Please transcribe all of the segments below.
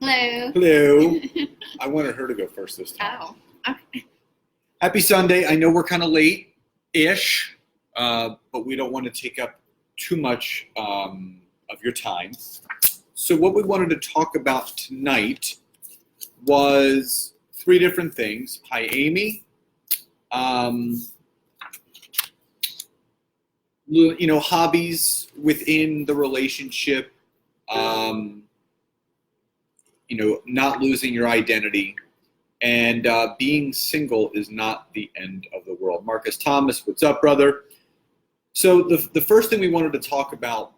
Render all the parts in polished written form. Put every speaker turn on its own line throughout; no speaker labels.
Hello.
Hello. I wanted her to go first this time.
Oh, okay.
Happy Sunday. I know we're kind of late-ish, but we don't want to take up too much of your time. So what we wanted to talk about tonight was three different things. Hi, Amy. Hobbies within the relationship. Not losing your identity, and being single is not the end of the world. Marcus Thomas, what's up, brother? So the first thing we wanted to talk about,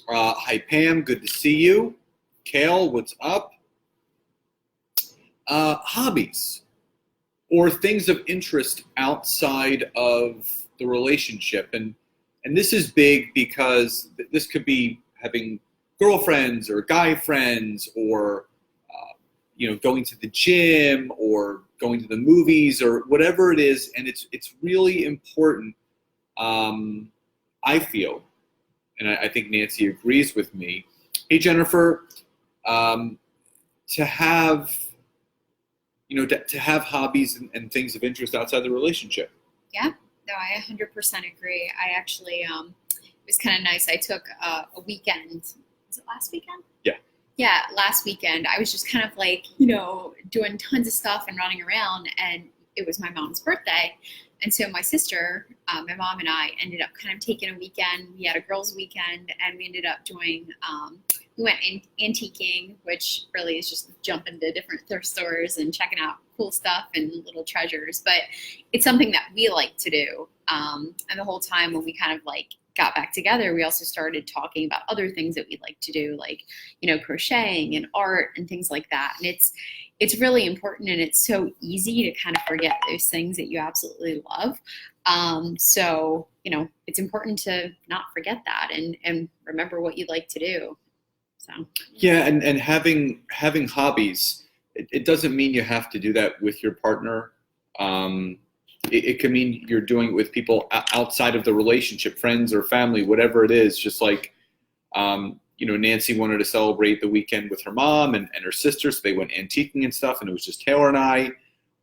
hi, Pam, good to see you. Kale, what's up? Hobbies or things of interest outside of the relationship. And this is big because this could be having girlfriends or guy friends or going to the gym or going to the movies or whatever it is. And it's really important, I feel, and I think Nancy agrees with me. Hey, Jennifer, to have hobbies and things of interest outside the relationship.
Yeah, no, I 100% agree. I actually, it was kind of nice. I took a weekend. Was it last weekend?
Yeah.
Yeah, last weekend. I was just kind of like, doing tons of stuff and running around, and it was my mom's birthday. And so my sister, my mom and I ended up kind of taking a weekend. We had a girls' weekend, and we ended up doing, we went antiquing, which really is just jumping to different thrift stores and checking out cool stuff and little treasures. But it's something that we like to do. And the whole time when we kind of like got back together, we also started talking about other things that we like to do, like, crocheting and art and things like that. And it's really important, and it's so easy to kind of forget those things that you absolutely love. So, it's important to not forget that and remember what you like to do. So
yeah, and having hobbies, it doesn't mean you have to do that with your partner. It can mean you're doing it with people outside of the relationship, friends or family, whatever it is. Just like, Nancy wanted to celebrate the weekend with her mom and her sister, so they went antiquing and stuff, and it was just Taylor and I.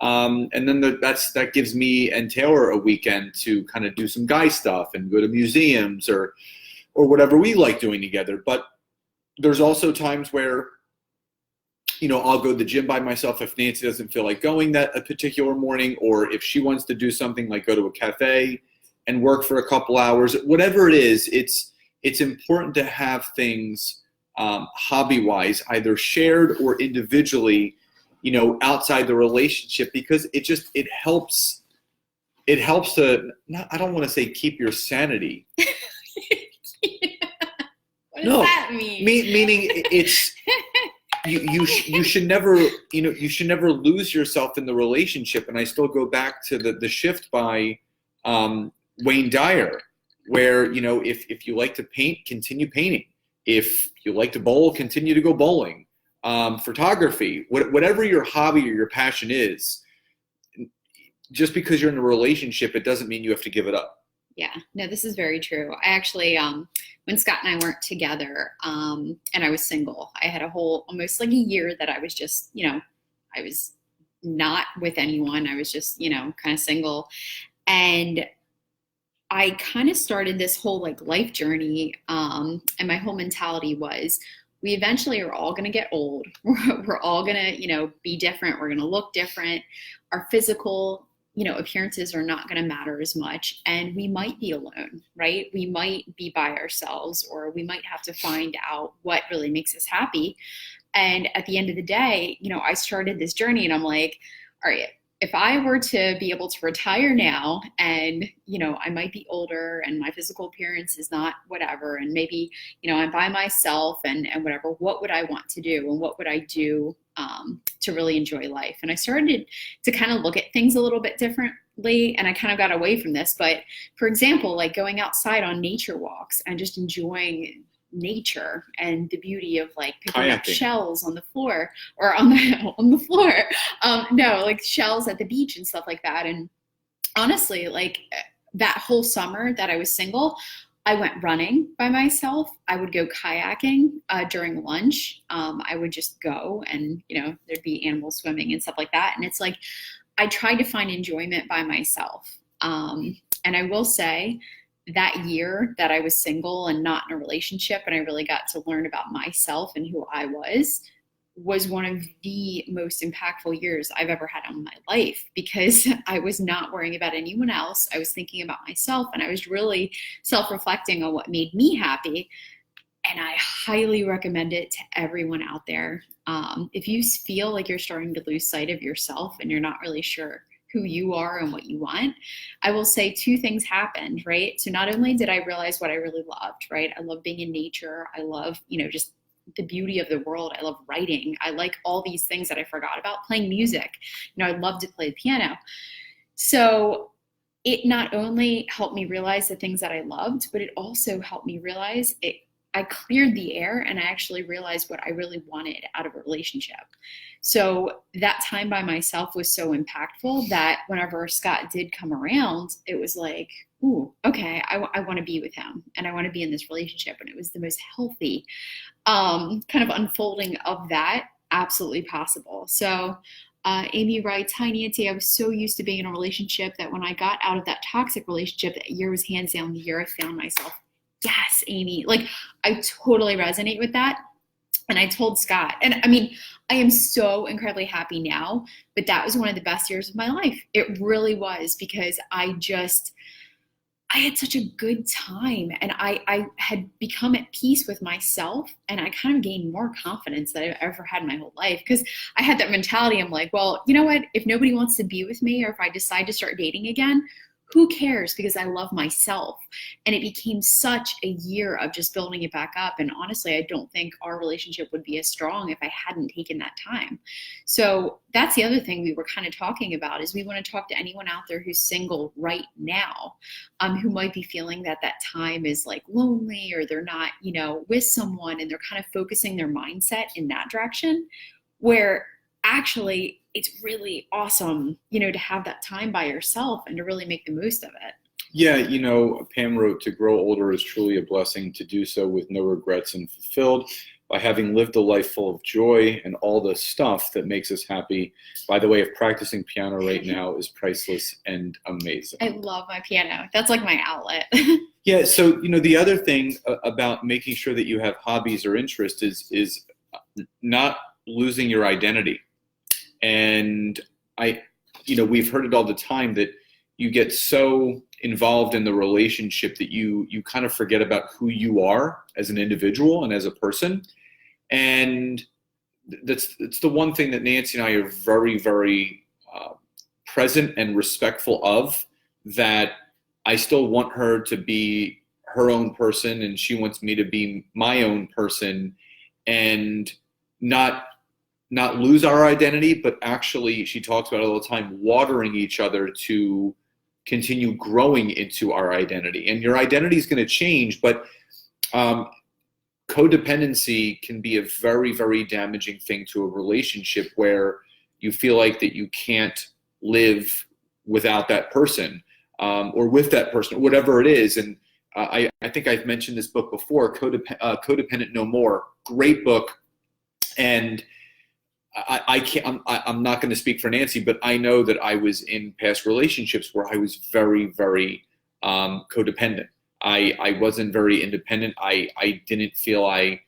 And then that gives me and Taylor a weekend to kind of do some guy stuff and go to museums or whatever we like doing together. But there's also times where, I'll go to the gym by myself if Nancy doesn't feel like going that a particular morning, or if she wants to do something like go to a cafe and work for a couple hours, whatever it is. It's important to have things hobby-wise, either shared or individually, outside the relationship, because it helps to, I don't want to say keep your sanity.
What does that mean?
Meaning it's you should never lose yourself in the relationship. And I still go back to the Shift by Wayne Dyer, where if you like to paint, continue painting. If you like to bowl, continue to go bowling. Photography, whatever your hobby or your passion is, just because you're in a relationship, it doesn't mean you have to give it up.
Yeah, no, this is very true. I actually, when Scott and I weren't together, and I was single, I had almost like a year that I was just, I was not with anyone. I was just, kind of single. And I kind of started this whole like life journey. And my whole mentality was, we eventually are all going to get old. We're all going to, be different. We're going to look different. Our physical appearances are not going to matter as much. And we might be alone, right? We might be by ourselves, or we might have to find out what really makes us happy. And at the end of the day, I started this journey, and I'm like, all right, if I were to be able to retire now and, I might be older and my physical appearance is not whatever, and maybe, I'm by myself and whatever, what would I want to do, and what would I do to really enjoy life? And I started to kind of look at things a little bit differently, and I kind of got away from this. But for example, like going outside on nature walks and just enjoying nature and the beauty of like picking up shells on the floor or on the floor. No, like shells at the beach and stuff like that. And honestly, like that whole summer that I was single, I went running by myself. I would go kayaking during lunch. I would just go and, there'd be animals swimming and stuff like that. And it's like, I tried to find enjoyment by myself. And I will say that year that I was single and not in a relationship, and I really got to learn about myself and who I was one of the most impactful years I've ever had in my life, because I was not worrying about anyone else. I was thinking about myself, and I was really self-reflecting on what made me happy. And I highly recommend it to everyone out there. If you feel like you're starting to lose sight of yourself and you're not really sure who you are and what you want, I will say two things happened, right? So not only did I realize what I really loved, right? I love being in nature. I love, just the beauty of the world. I love writing. I like all these things that I forgot about. Playing music. I love to play the piano. So it not only helped me realize the things that I loved, but it also helped me realize I cleared the air, and I actually realized what I really wanted out of a relationship. So that time by myself was so impactful that whenever Scott did come around, it was like, ooh, okay, I want to be with him, and I want to be in this relationship. And it was the most healthy kind of unfolding of that absolutely possible. So Amy writes, hi, Nancy, I was so used to being in a relationship that when I got out of that toxic relationship, that year was hands down the year I found myself. Yes, Amy, like I totally resonate with that. And I told Scott, and I mean, I am so incredibly happy now, but that was one of the best years of my life. It really was, because I had such a good time, and I had become at peace with myself, and I kind of gained more confidence than I've ever had in my whole life, because I had that mentality. I'm like, well, you know what? If nobody wants to be with me, or if I decide to start dating again, who cares? Because I love myself. And it became such a year of just building it back up. And honestly, I don't think our relationship would be as strong if I hadn't taken that time. So that's the other thing we were kind of talking about, is we want to talk to anyone out there who's single right now, who might be feeling that time is like lonely, or they're not, with someone, and they're kind of focusing their mindset in that direction, where actually it's really awesome, to have that time by yourself and to really make the most of it.
Yeah, Pam wrote, to grow older is truly a blessing, to do so with no regrets and fulfilled by having lived a life full of joy, and all the stuff that makes us happy. By the way, of practicing piano right now is priceless and amazing.
I love my piano. That's like my outlet.
Yeah, so the other thing about making sure that you have hobbies or interests is not losing your identity. And we've heard it all the time, that you get so involved in the relationship that you kind of forget about who you are as an individual and as a person. And it's the one thing that Nancy and I are very, very present and respectful of, that I still want her to be her own person, and she wants me to be my own person, and not lose our identity, but actually, she talks about it all the time, watering each other to continue growing into our identity. And your identity is going to change, but codependency can be a very, very damaging thing to a relationship, where you feel like that you can't live without that person, or with that person, whatever it is. And I think I've mentioned this book before, Codependent No More. Great book. And I'm not going to speak for Nancy, but I know that I was in past relationships where I was very, very codependent. I wasn't very independent. I didn't feel I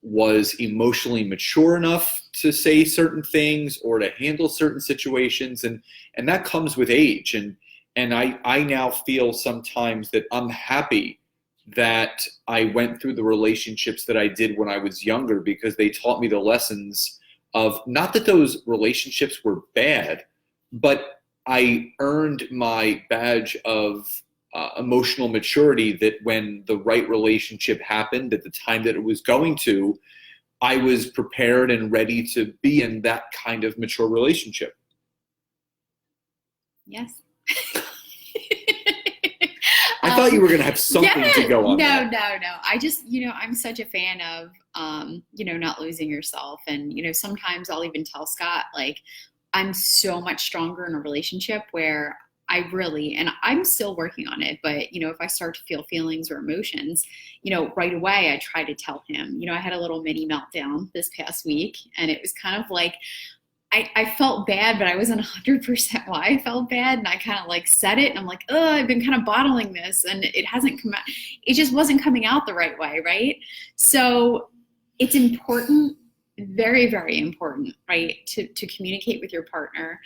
was emotionally mature enough to say certain things or to handle certain situations, and that comes with age. And I now feel sometimes that I'm happy that I went through the relationships that I did when I was younger, because they taught me the lessons of, not that those relationships were bad, but I earned my badge of emotional maturity, that when the right relationship happened at the time that it was going to, I was prepared and ready to be in that kind of mature relationship.
Yes.
I thought you were going to have something to go on.
No. I just, I'm such a fan of, not losing yourself. And, sometimes I'll even tell Scott, like, I'm so much stronger in a relationship where and I'm still working on it, but, if I start to feel feelings or emotions, right away, I try to tell him. I had a little mini meltdown this past week, and it was kind of like, I felt bad, but I wasn't 100% why I felt bad. And I kind of like said it, and I'm like, oh, I've been kind of bottling this, and it hasn't come out. It just wasn't coming out the right way, right? So it's important, very, very important, right, to communicate with your partner,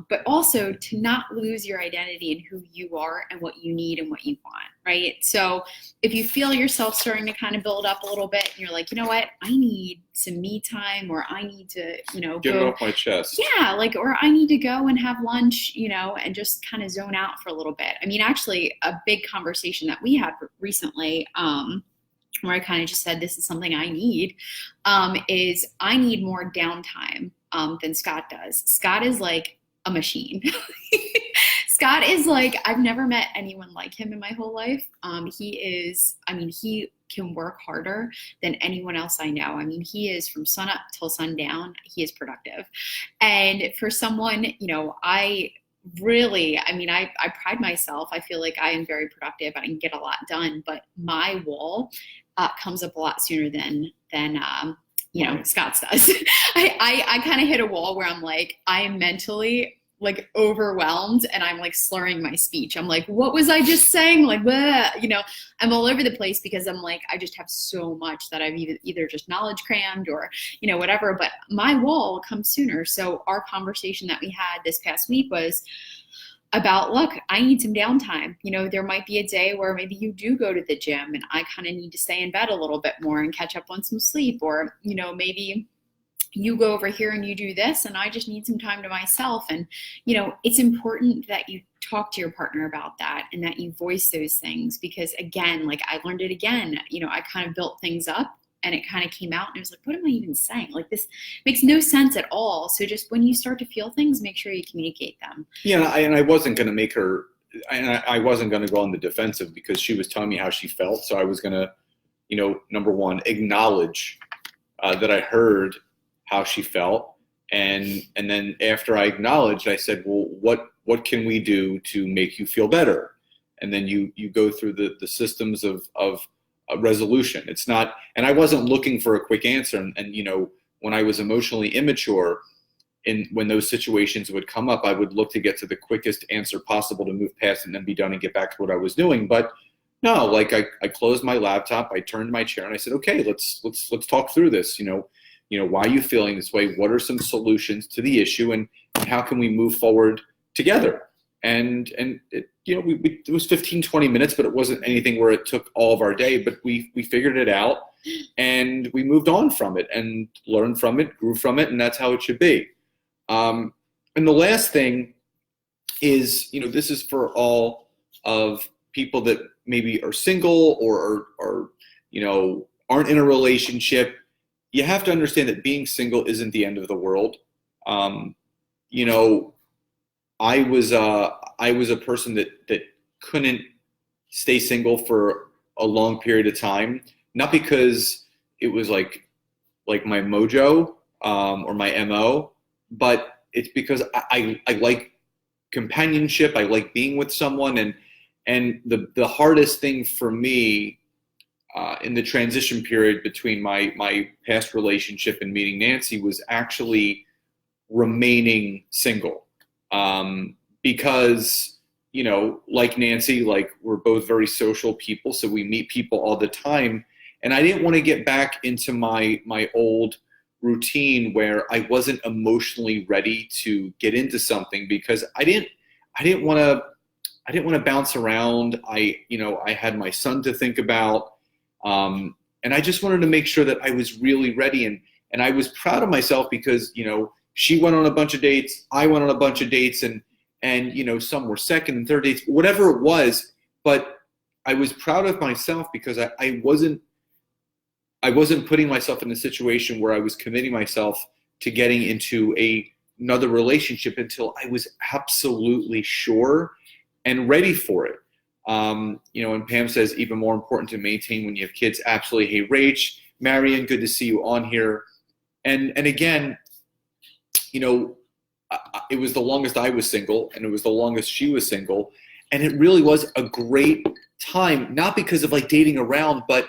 but also to not lose your identity in who you are and what you need and what you want, right? So if you feel yourself starting to kind of build up a little bit, and you're like, you know what, I need some me time, or I need to,
get it off my chest.
Yeah, or I need to go and have lunch, and just kind of zone out for a little bit. I mean, actually, a big conversation that we had recently, where I kind of just said, this is something I need, is I need more downtime than Scott does. Scott is like a machine. Scott is like, I've never met anyone like him in my whole life. He can work harder than anyone else I know. I mean, he is from sun up till sundown, he is productive. And for someone, I pride myself. I feel like I am very productive. I can get a lot done, but my wall comes up a lot sooner than Scott's does. I kind of hit a wall where I'm like, I am mentally like overwhelmed, and I'm like slurring my speech. I'm like, what was I just saying? Like, I'm all over the place because I'm like, I just have so much that I've either just knowledge crammed or, whatever, but my wall comes sooner. So our conversation that we had this past week was about, look, I need some downtime. There might be a day where maybe you do go to the gym and I kind of need to stay in bed a little bit more and catch up on some sleep, or, maybe you go over here and you do this and I just need some time to myself. And, it's important that you talk to your partner about that and that you voice those things, because again, like I learned it again, I kind of built things up and it kind of came out and I was like, what am I even saying? Like, this makes no sense at all. So just when you start to feel things, make sure you communicate them.
Yeah. And I wasn't going to make her, and I wasn't going to go on the defensive because she was telling me how she felt. So I was going to, number one, acknowledge that I heard how she felt. And then after I acknowledged, I said, well, what can we do to make you feel better? And then you go through the systems of resolution. It's not, and I wasn't looking for a quick answer. And when I was emotionally immature, when those situations would come up, I would look to get to the quickest answer possible to move past and then be done and get back to what I was doing. But no, like I closed my laptop, I turned my chair and I said, okay, let's talk through this. Why are you feeling this way? What are some solutions to the issue, and how can we move forward together? And it, it was 15, 20 minutes, but it wasn't anything where it took all of our day, but we figured it out and we moved on from it and learned from it, grew from it. And that's how it should be. And the last thing is, this is for all of people that maybe are single or aren't in a relationship. You have to understand that being single isn't the end of the world. I was a person that couldn't stay single for a long period of time, not because it was like my mojo or my MO, but it's because I like companionship. I like being with someone, and the hardest thing for me in the transition period between my past relationship and meeting Nancy was actually remaining single. Because, like Nancy, like we're both very social people, so we meet people all the time. And I didn't want to get back into my old routine where I wasn't emotionally ready to get into something, because I didn't want to bounce around. I had my son to think about. And I just wanted to make sure that I was really ready. And I was proud of myself because, she went on a bunch of dates, I went on a bunch of dates, and some were second and third dates, whatever it was. But I was proud of myself because I wasn't putting myself in a situation where I was committing myself to getting into another relationship until I was absolutely sure and ready for it. And Pam says, even more important to maintain when you have kids. Absolutely. Hey, Rach, Marion, good to see you on here. And again, it was the longest I was single, and it was the longest she was single. And it really was a great time, not because of like dating around, but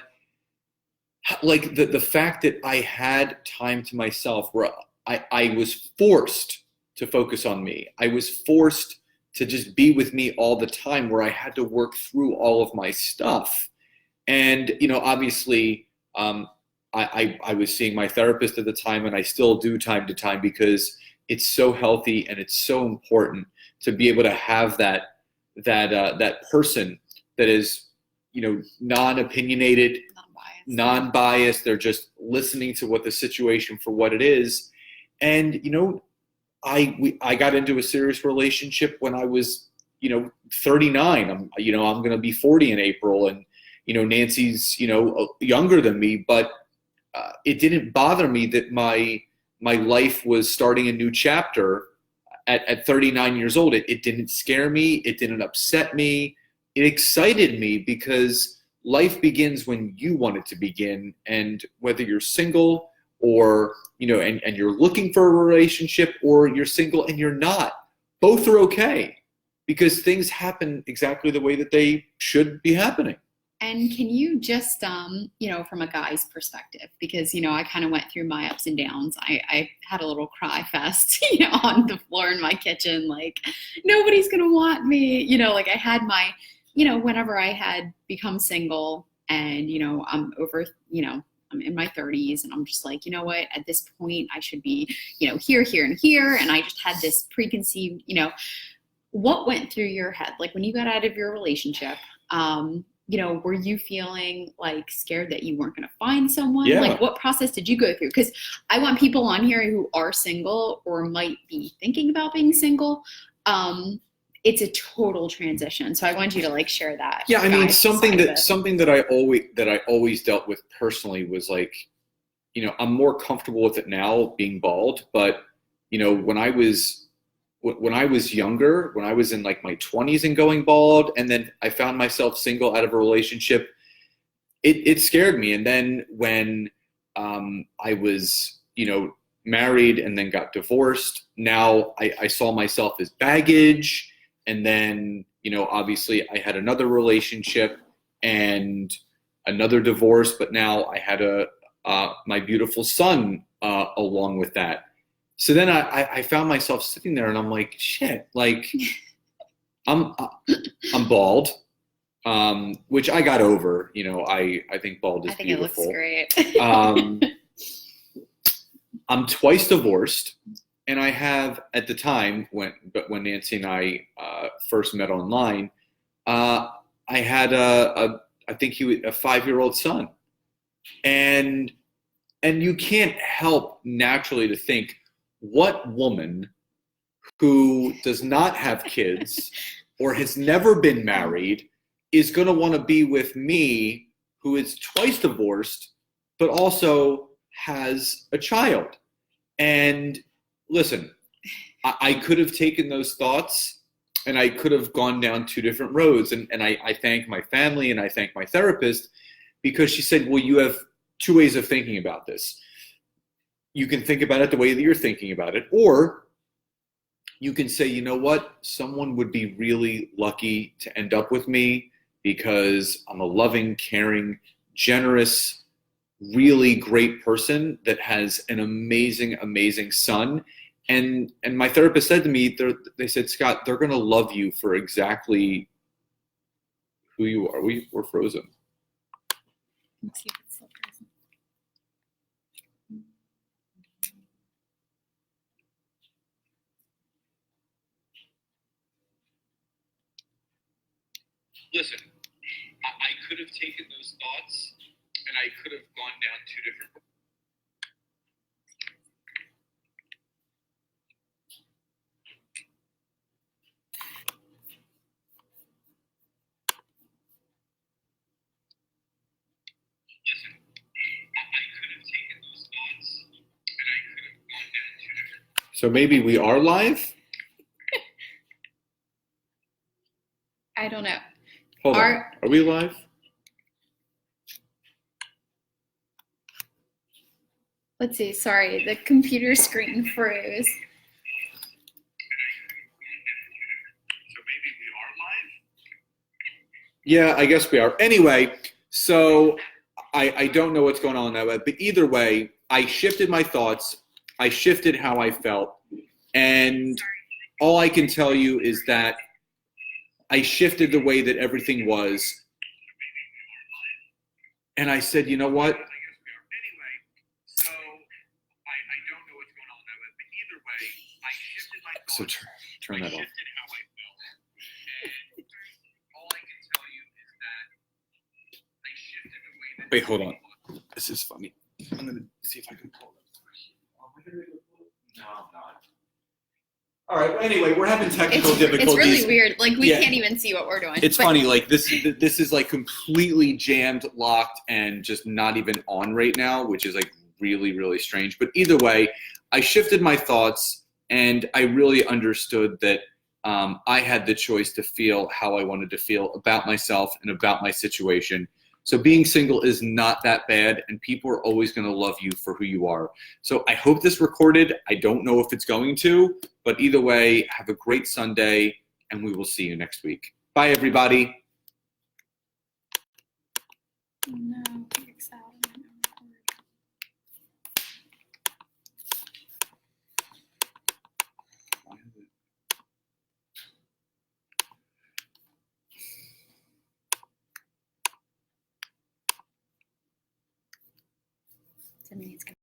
like the fact that I had time to myself where I was forced to focus on me. I was forced to just be with me all the time, where I had to work through all of my stuff. And, obviously, I was seeing my therapist at the time, and I still do time to time, because it's so healthy and it's so important to be able to have that person that is, non-opinionated, non-biased. They're just listening to what the situation for what it is. And, I got into a serious relationship when I was, 39. I'm going to be 40 in April, and, Nancy's, younger than me, but it didn't bother me that my life was starting a new chapter at 39 years old. It didn't scare me. It didn't upset me. It excited me, because life begins when you want it to begin. And whether you're single or, and you're looking for a relationship, or you're single and you're not, both are okay, because things happen exactly the way that they should be happening.
And can you just, from a guy's perspective, because, I kind of went through my ups and downs. I had a little cry fest, on the floor in my kitchen, like, nobody's going to want me, like I had my, whenever I had become single, and, I'm over, I'm in my 30s, and I'm just like, you know what, at this point I should be, here, here, and here. And I just had this preconceived, what went through your head? Like when you got out of your relationship, were you feeling like scared that you weren't going to find someone?
Yeah.
Like what process did you go through? Because I want people on here who are single or might be thinking about being single. It's a total transition. So I want you to like share that.
Yeah, I mean, something that I always dealt with personally was like, I'm more comfortable with it now being bald, but when I was younger, when I was in like my 20s and going bald, and then I found myself single out of a relationship, it scared me. And then when I was, married and then got divorced, now I saw myself as baggage. And then, obviously I had another relationship and another divorce, but now I had my beautiful son along with that. So then I found myself sitting there, and I'm like, shit, like I'm bald, which I got over. I think bald is beautiful.
I think it looks great.
I'm twice divorced, and I have, at the time when Nancy and I first met online, I had I think he was a 5-year-old son, and you can't help naturally to think, what woman who does not have kids or has never been married is going to want to be with me, who is twice divorced, but also has a child? And listen, I could have taken those thoughts and I could have gone down 2 different roads. And I thank my family and I thank my therapist, because she said, well, you have 2 ways of thinking about this. You can think about it the way that you're thinking about it, or you can say, you know what, someone would be really lucky to end up with me, because I'm a loving, caring, generous, really great person that has an amazing, amazing son. And my therapist said to me, they said, Scott, they're going to love you for exactly who you are. We're frozen.
Let's see if it's still frozen.
Listen, I could have taken those thoughts and I could have gone down 2 different roads. Listen, I could have taken those thoughts and I could have gone down 2 different roads. So maybe we are live?
I don't know.
Hold on. Are we live?
Let's see. Sorry, the computer screen froze.
Yeah, I guess we are. Anyway, so I don't know what's going on now, but either way, I shifted my thoughts. I shifted how I felt. And all I can tell you is that I shifted the way that everything was. And I said, you know what? So turn that off. Wait, hold on. This is funny. I'm gonna see if I can pull it. No, I'm not. All right. Well, anyway, we're having technical difficulties.
It's really weird. Like we
Yeah.
can't even see what we're doing.
It's funny. Like this is like completely jammed, locked, and just not even on right now, which is like really, really strange. But either way, I shifted my thoughts, and I really understood that I had the choice to feel how I wanted to feel about myself and about my situation. So being single is not that bad, and people are always going to love you for who you are. So I hope this recorded. I don't know if it's going to, but either way, have a great Sunday, and we will see you next week. Bye, everybody.
Oh, no, fix that. To me, it's